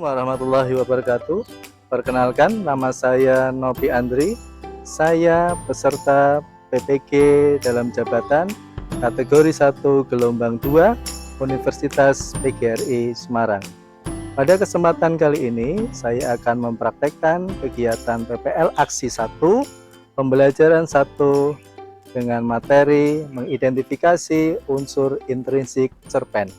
warahmatullahi wabarakatuh. Perkenalkan, nama saya Nopi Andri. Saya peserta PPG dalam jabatan kategori 1 gelombang 2 Universitas PGRI Semarang. Pada kesempatan kali ini, saya akan mempraktekkan kegiatan PPL Aksi 1, pembelajaran 1 dengan materi mengidentifikasi unsur intrinsik cerpen.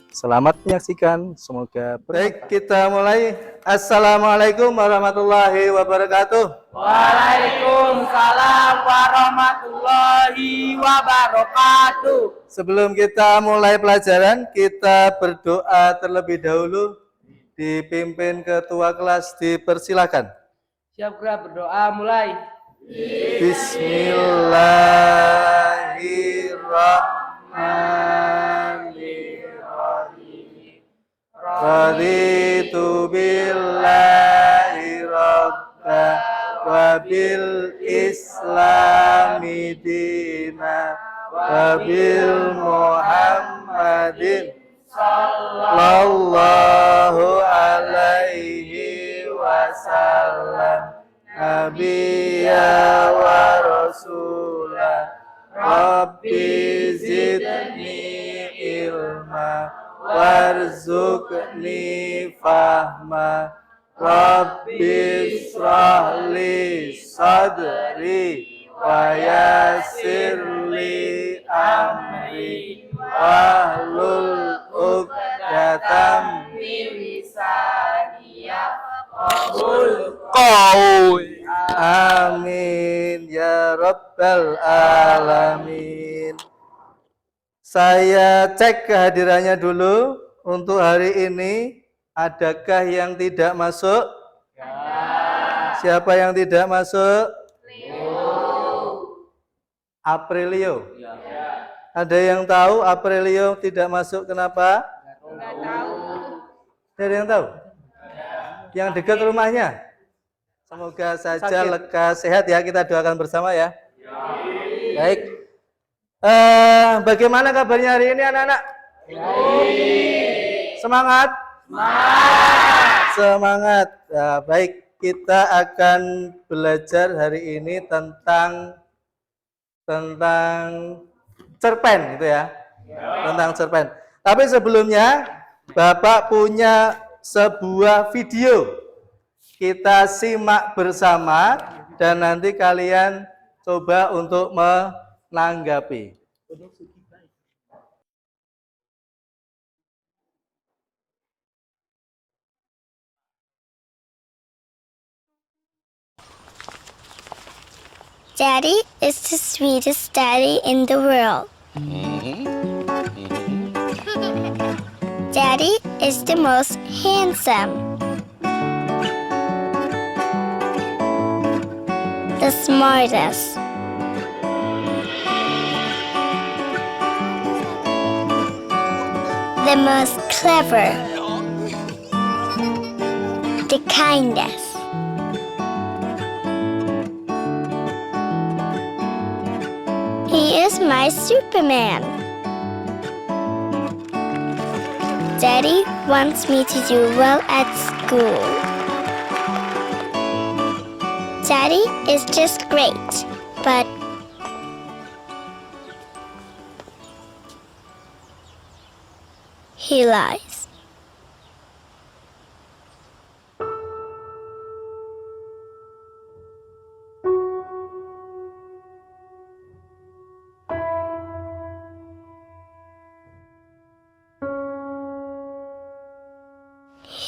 Selamat menyaksikan, semoga bermanfaat. Baik, kita mulai. Assalamualaikum warahmatullahi wabarakatuh. Waalaikumsalam warahmatullahi wabarakatuh. Sebelum kita mulai pelajaran, kita berdoa terlebih dahulu. Dipimpin ketua kelas, dipersilakan. Siap gerak berdoa, mulai. Bismillahirrahmanirrahim. Raditu billahi rabba wa bil islami dina wa bil muhammadin sallallahu alaihi wasallam nabiyya wa rasulah rabbi zidni ilma warzuqni fahma rabbi shrahli sadri wa yassirli amri wahlul uqdatam min lisani yafqahul qawli. Amin ya rabbal alamin. Saya cek kehadirannya dulu untuk hari ini. Adakah yang tidak masuk? Ya. Siapa yang tidak masuk? Aprilio. Ya. Ada yang tahu Aprilio tidak masuk kenapa? Tidak tahu. Ada yang tahu? Ya. Yang dekat rumahnya? Semoga saja lekas sehat ya, kita doakan bersama ya. Ya. Baik. Bagaimana kabarnya hari ini anak-anak? Semangat? Semangat. Nah, baik, kita akan belajar hari ini tentang cerpen gitu ya. Tentang cerpen. Tapi sebelumnya Bapak punya sebuah video. Kita simak bersama dan nanti kalian coba untuk menanggapi. Daddy is the sweetest daddy in the world. Daddy is the most handsome, the smartest, the most clever, the kindest. He is my Superman. Daddy wants me to do well at school. Daddy is just great, but he lies.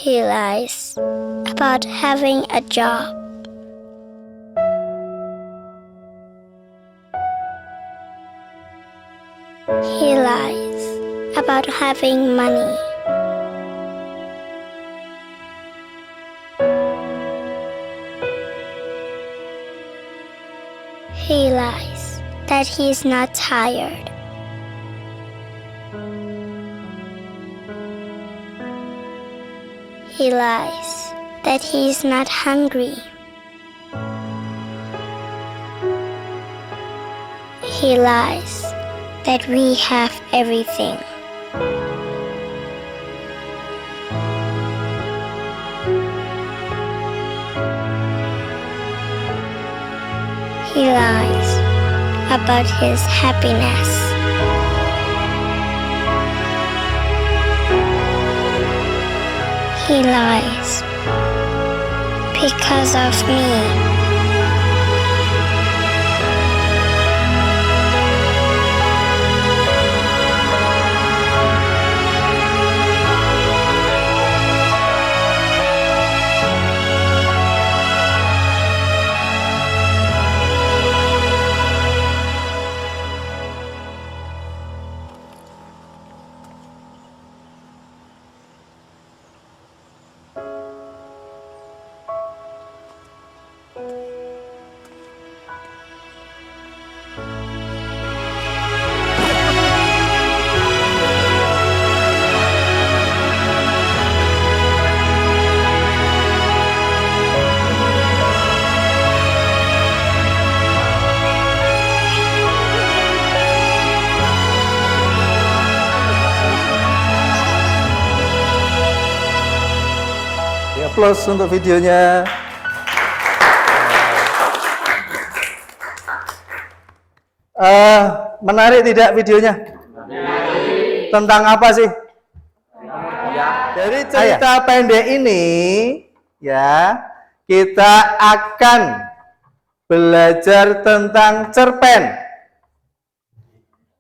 He lies about having a job. He lies about having money. He lies that he is not tired. He lies that he is not hungry. He lies that we have everything. He lies about his happiness. He lies because of me. Applause untuk videonya. Menarik tidak videonya? Tentang apa sih? Dari cerita pendek ini, ya, kita akan belajar tentang cerpen,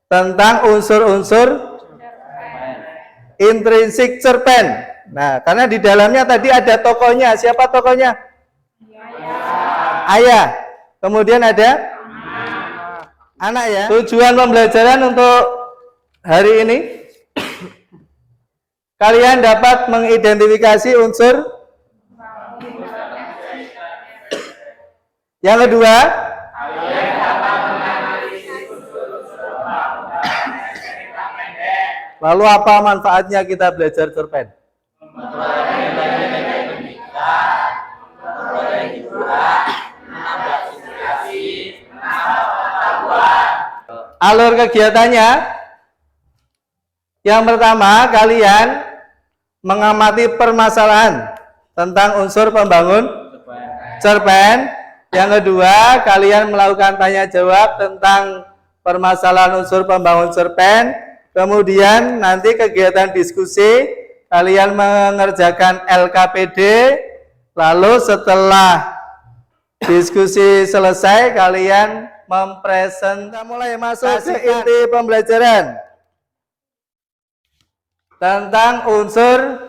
tentang unsur-unsur intrinsik cerpen. Nah, karena di dalamnya tadi ada tokohnya. Siapa tokohnya? Ayah. Kemudian ada anak ya. Tujuan pembelajaran untuk hari ini, kalian dapat mengidentifikasi unsur. Yang kedua, lalu apa manfaatnya kita belajar cerpen? Alur kegiatannya, yang pertama kalian mengamati permasalahan tentang unsur pembangun cerpen. Yang kedua, kalian melakukan tanya jawab tentang permasalahan unsur pembangun cerpen. Kemudian nanti kegiatan diskusi, kalian mengerjakan LKPD. Lalu setelah diskusi selesai, kalian mempresentasikan. Mulai masuk ke inti pembelajaran tentang unsur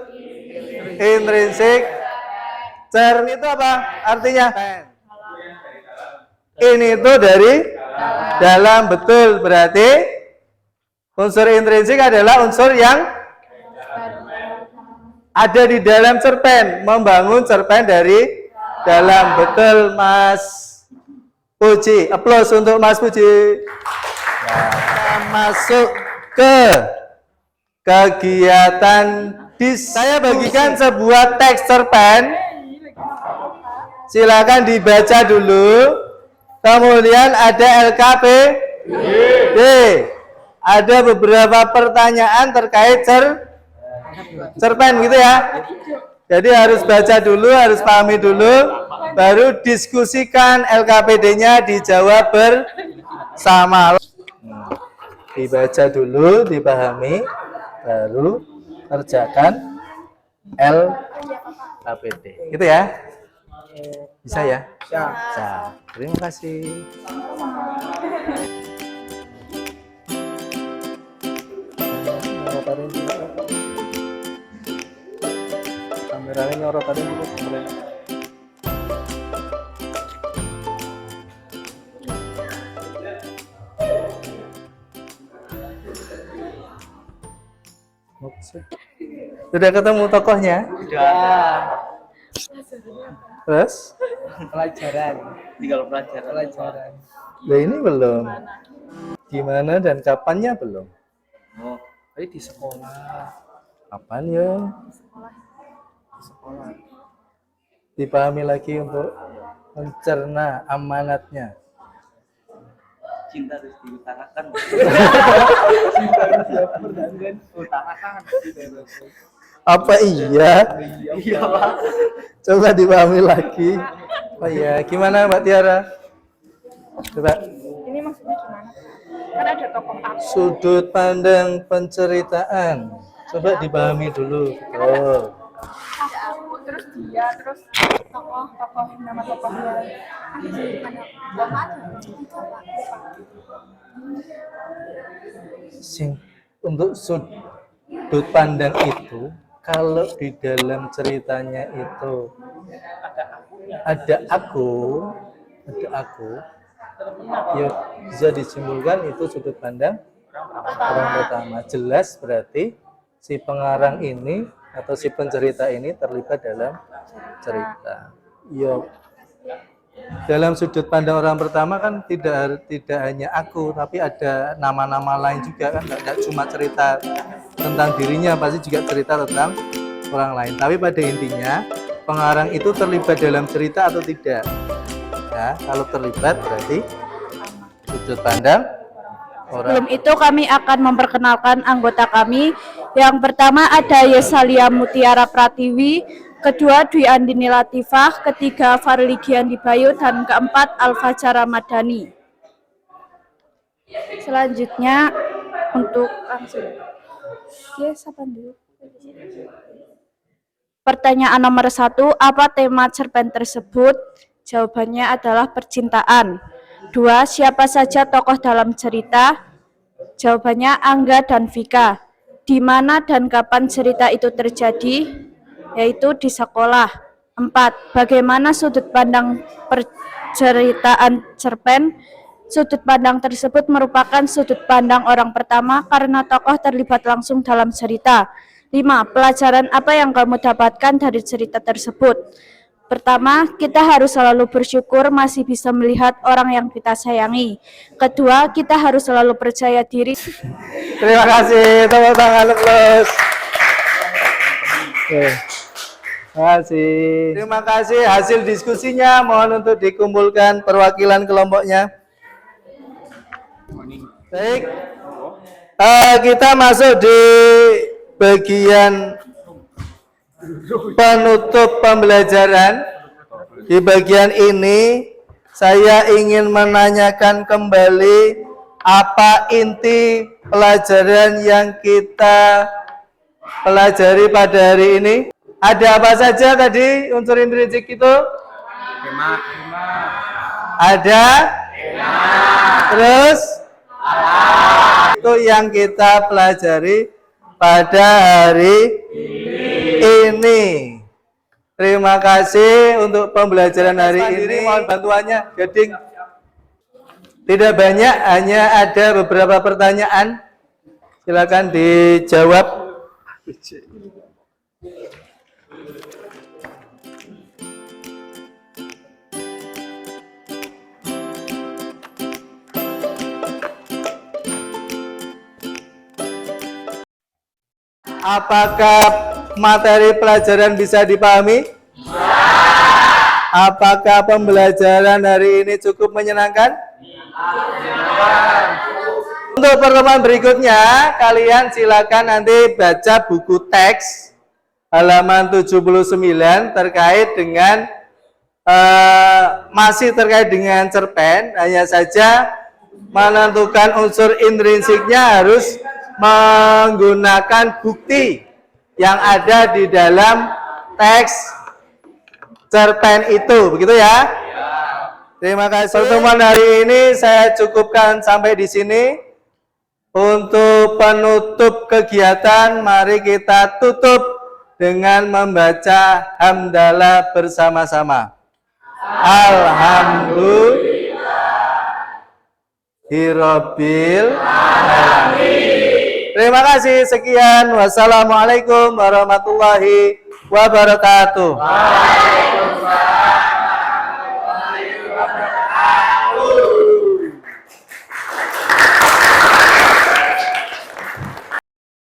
intrinsik cerpen. Itu apa artinya? Ini tuh dari dalam, betul. Berarti unsur intrinsik adalah unsur yang ada di dalam cerpen, membangun cerpen dari dalam, betul Mas Puji. Applause untuk Mas Puji. Kita masuk ke kegiatan saya bagikan sebuah teks cerpen. Silakan dibaca dulu. Kemudian ada LKPD. Ada beberapa pertanyaan terkait cerpen gitu ya. Jadi harus baca dulu, harus pahami dulu, baru diskusikan LKPD-nya, dijawab bersama. Dibaca dulu, dipahami, baru kerjakan LKPD. Gitu ya? Bisa ya? Bisa. Terima kasih. Kameranya nyorot tadi juga kameranya. Sudah ketemu tokohnya? Sudah. Terus? Pelajaran. Tinggal pelajaran. Nah, ini belum. Gimana dan kapannya belum? Oh, tadi di sekolah. Kapan ya? Sekolah. Dipahami lagi untuk mencerna amanatnya. Cinta harus diutarakan. Apa iya? Iya, Pak. Coba dipahami lagi. Oh iya, gimana Mbak Tiara? Coba. Ini maksudnya gimana? Kan ada tokoh aku. Sudut pandang penceritaan. Coba dipahami dulu. Oh. Aku, terus dia, terus tokoh, nama tokohnya. Ada sudut pandang. Untuk sudut pandang itu, kalau di dalam ceritanya itu ada aku, ya bisa disimpulkan itu sudut pandang orang pertama. Jelas berarti si pengarang ini atau si pencerita ini terlibat dalam cerita. Ya, dalam sudut pandang orang pertama kan tidak hanya aku, tapi ada nama-nama lain juga kan, tidak cuma cerita tentang dirinya, pasti juga cerita tentang orang lain. Tapi pada intinya pengarang itu terlibat dalam cerita atau tidak? Ya, kalau terlibat berarti sudut pandang orang. Sebelum itu kami akan memperkenalkan anggota kami. Yang pertama ada Yesalia Mutiara Pratiwi, kedua Dwi Andini Latifah, ketiga Farli Giandi Bayu, dan keempat Al-Fajar Ramadhani. Selanjutnya untuk langsung. Pertanyaan nomor 1, apa tema cerpen tersebut? Jawabannya adalah percintaan. 2, siapa saja tokoh dalam cerita? Jawabannya Angga dan Vika. Di mana dan kapan cerita itu terjadi? Yaitu di sekolah. 4, bagaimana sudut pandang perceritaan cerpen? Sudut pandang tersebut merupakan sudut pandang orang pertama karena tokoh terlibat langsung dalam cerita. 5, pelajaran apa yang kamu dapatkan dari cerita tersebut? Pertama, kita harus selalu bersyukur masih bisa melihat orang yang kita sayangi. Kedua, kita harus selalu percaya diri. Terima kasih, tepuk tangan plus. Terima kasih hasil diskusinya. Mohon untuk dikumpulkan perwakilan kelompoknya. Baik, kita masuk di bagian penutup pembelajaran. Di bagian ini saya ingin menanyakan kembali apa inti pelajaran yang kita pelajari pada hari ini. Ada apa saja tadi unsur intrinsik itu? Ada? Terus? Itu yang kita pelajari pada hari ini. Terima kasih untuk pembelajaran hari ini. Mohon bantuannya, Gading. Tidak banyak, hanya ada beberapa pertanyaan. Silakan dijawab. Apakah materi pelajaran bisa dipahami? Apakah pembelajaran hari ini cukup menyenangkan? Untuk pertemuan berikutnya, kalian silakan nanti baca buku teks halaman 79 terkait dengan masih terkait dengan cerpen, hanya saja menentukan unsur intrinsiknya harus menggunakan bukti yang ada di dalam teks cerpen itu, begitu ya? Terima kasih. Pertemuan hari ini saya cukupkan sampai di sini. Untuk penutup kegiatan, mari kita tutup dengan membaca hamdalah bersama-sama. Alhamdulillahirabbil alamin. Terima kasih, sekian. Wassalamualaikum warahmatullahi wabarakatuh.